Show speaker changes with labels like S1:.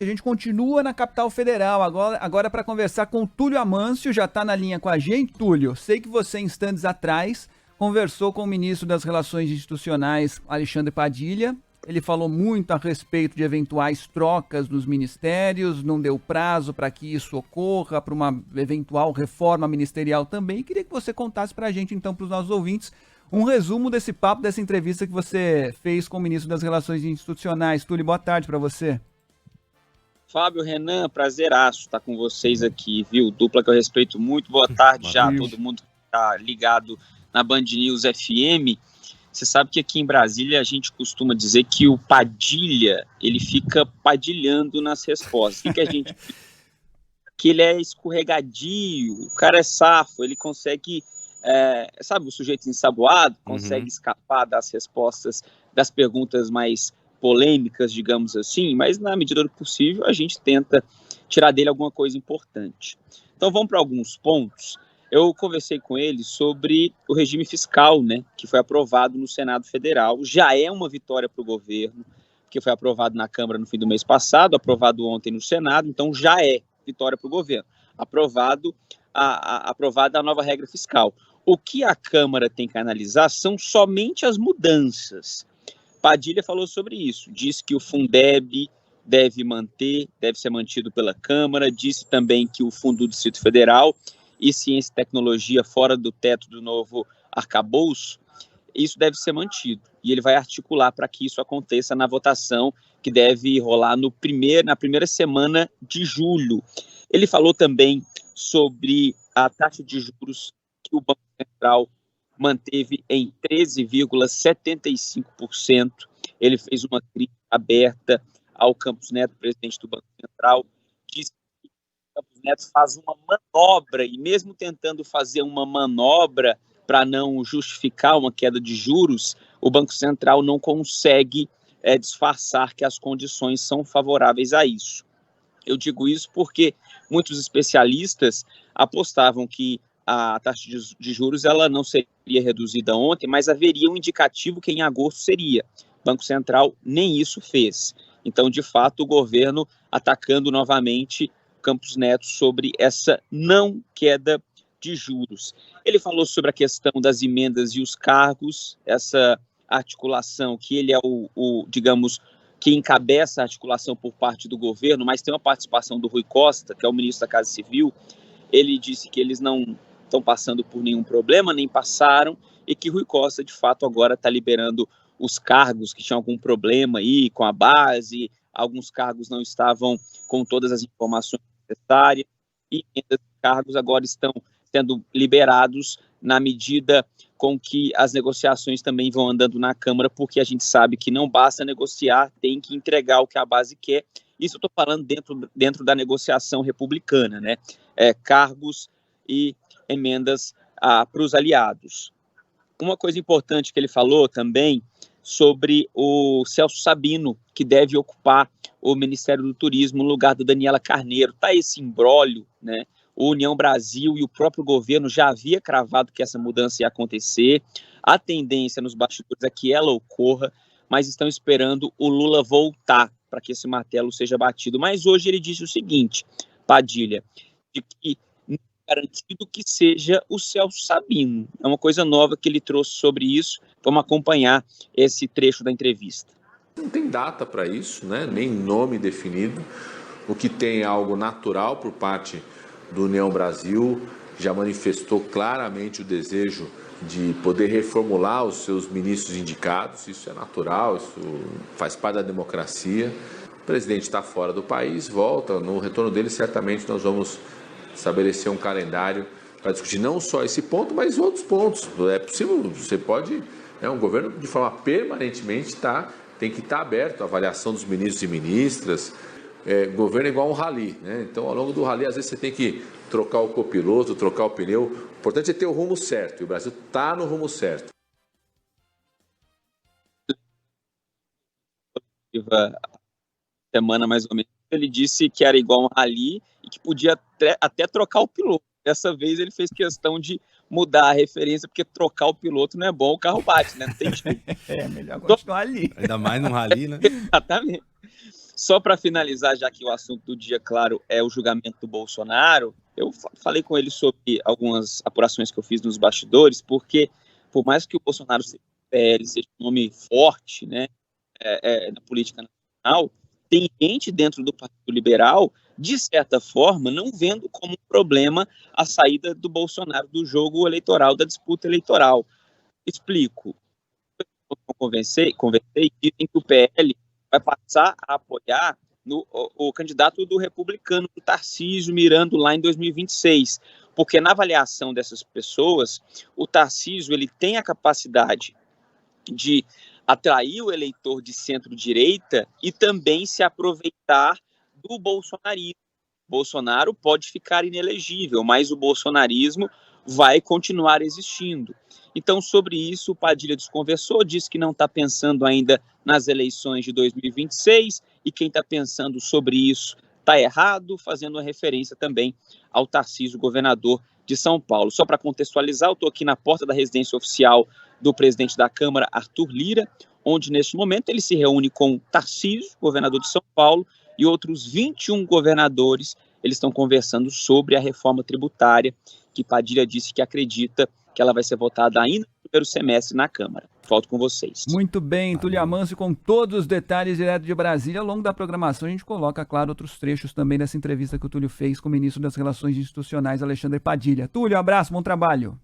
S1: A gente continua na capital federal, agora para conversar com o Túlio Amâncio, já está na linha com a gente. Túlio, sei que você, instantes atrás, conversou com o ministro das Relações Institucionais, Alexandre Padilha. Ele falou muito a respeito de eventuais trocas nos ministérios, não deu prazo para que isso ocorra, para uma eventual reforma ministerial também. Queria que você contasse para a gente, então, para os nossos ouvintes, um resumo desse papo, dessa entrevista que você fez com o ministro das Relações Institucionais. Túlio, boa tarde para você.
S2: Fábio, Renan, prazeraço estar com vocês aqui, viu? Dupla que eu respeito muito. Boa tarde já a todo mundo que está ligado na Band News FM. Você sabe que aqui em Brasília a gente costuma dizer que o Padilha, ele fica padilhando nas respostas. O que a gente... que ele é escorregadio, o cara é safo, ele consegue... sabe, o sujeito ensaboado consegue escapar das respostas, das perguntas mais polêmicas, digamos assim, mas na medida do possível a gente tenta tirar dele alguma coisa importante. Então vamos para alguns pontos. Eu conversei com ele sobre o regime fiscal, né, que foi aprovado no Senado Federal. Já é uma vitória para o governo, que foi aprovado na Câmara no fim do mês passado, aprovado ontem no Senado, então já é vitória para o governo. Aprovada a nova regra fiscal. O que a Câmara tem que analisar são somente as mudanças. Padilha falou sobre isso, disse que o Fundeb deve ser mantido pela Câmara, disse também que o Fundo do Distrito Federal e Ciência e Tecnologia fora do teto do novo arcabouço, isso deve ser mantido. E ele vai articular para que isso aconteça na votação que deve rolar na primeira semana de julho. Ele falou também sobre a taxa de juros que o Banco Central manteve em 13,75%. Ele fez uma crítica aberta ao Campos Neto, presidente do Banco Central, disse que o Campos Neto faz uma manobra, e mesmo tentando fazer uma manobra para não justificar uma queda de juros, o Banco Central não consegue disfarçar que as condições são favoráveis a isso. Eu digo isso porque muitos especialistas apostavam que a taxa de juros ela não seria reduzida ontem, mas haveria um indicativo que em agosto seria. O Banco Central nem isso fez. Então, de fato, o governo atacando novamente Campos Neto sobre essa não queda de juros. Ele falou sobre a questão das emendas e os cargos, essa articulação que ele é digamos, que encabeça a articulação por parte do governo, mas tem uma participação do Rui Costa, que é o ministro da Casa Civil. Ele disse que eles não estão passando por nenhum problema, nem passaram, e que Rui Costa, de fato, agora está liberando os cargos que tinham algum problema aí com a base, alguns cargos não estavam com todas as informações necessárias, e esses cargos agora estão sendo liberados na medida com que as negociações também vão andando na Câmara, porque a gente sabe que não basta negociar, tem que entregar o que a base quer. Isso eu estou falando dentro da negociação republicana, né? Cargos e emendas para os aliados. Uma coisa importante que ele falou também sobre o Celso Sabino, que deve ocupar o Ministério do Turismo no lugar da Daniela Carneiro. Está esse imbróglio, né? O União Brasil e o próprio governo já havia cravado que essa mudança ia acontecer. A tendência nos bastidores é que ela ocorra, mas estão esperando o Lula voltar para que esse martelo seja batido. Mas hoje ele disse o seguinte, Padilha, de que não é garantido que seja o Celso Sabino. É uma coisa nova que ele trouxe sobre isso. Vamos acompanhar esse trecho da entrevista.
S3: Não tem data para isso, né? Nem nome definido. O que tem é algo natural por parte do União Brasil, já manifestou claramente o desejo de poder reformular os seus ministros indicados. Isso é natural, isso faz parte da democracia. O presidente está fora do país, volta, no retorno dele certamente nós vamos estabelecer um calendário para discutir não só esse ponto, mas outros pontos. É possível, você pode, um governo de forma permanentemente tem que estar aberto à avaliação dos ministros e ministras. Governo é igual a um rally, né? Então ao longo do rally às vezes você tem que trocar o copiloto, trocar o pneu. O importante é ter o rumo certo, e o Brasil está no rumo certo.
S2: Semana mais ou menos, ele disse que era igual a um rally e que podia até trocar o piloto. Dessa vez ele fez questão de mudar a referência, porque trocar o piloto não é bom, o carro bate, né? Não tem jeito.
S1: Melhor continuar ali.
S4: Ainda mais no rally, né?
S2: Exatamente. Só para finalizar, já que o assunto do dia, claro, é o julgamento do Bolsonaro, eu falei com ele sobre algumas apurações que eu fiz nos bastidores, porque por mais que o Bolsonaro seja um nome forte, né, na política nacional, tem gente dentro do Partido Liberal, de certa forma, não vendo como um problema a saída do Bolsonaro do jogo eleitoral, da disputa eleitoral. Explico. Conversei, dizem que o PL vai passar a apoiar o candidato do republicano, o Tarcísio, mirando lá em 2026. Porque na avaliação dessas pessoas, o Tarcísio ele tem a capacidade de atrair o eleitor de centro-direita e também se aproveitar do bolsonarismo. Bolsonaro pode ficar inelegível, mas o bolsonarismo vai continuar existindo. Então, sobre isso, o Padilha desconversou, disse que não está pensando ainda nas eleições de 2026 e quem está pensando sobre isso está errado, fazendo uma referência também ao Tarcísio, governador de São Paulo. Só para contextualizar, eu estou aqui na porta da residência oficial do presidente da Câmara, Arthur Lira, onde neste momento ele se reúne com Tarcísio, governador de São Paulo, e outros 21 governadores. Eles estão conversando sobre a reforma tributária, que Padilha disse que acredita que ela vai ser votada ainda no primeiro semestre na Câmara. Volto com vocês.
S1: Muito bem, Túlio Amâncio, com todos os detalhes direto de Brasília. Ao longo da programação a gente coloca, claro, outros trechos também dessa entrevista que o Túlio fez com o ministro das Relações Institucionais, Alexandre Padilha. Túlio, abraço, bom trabalho.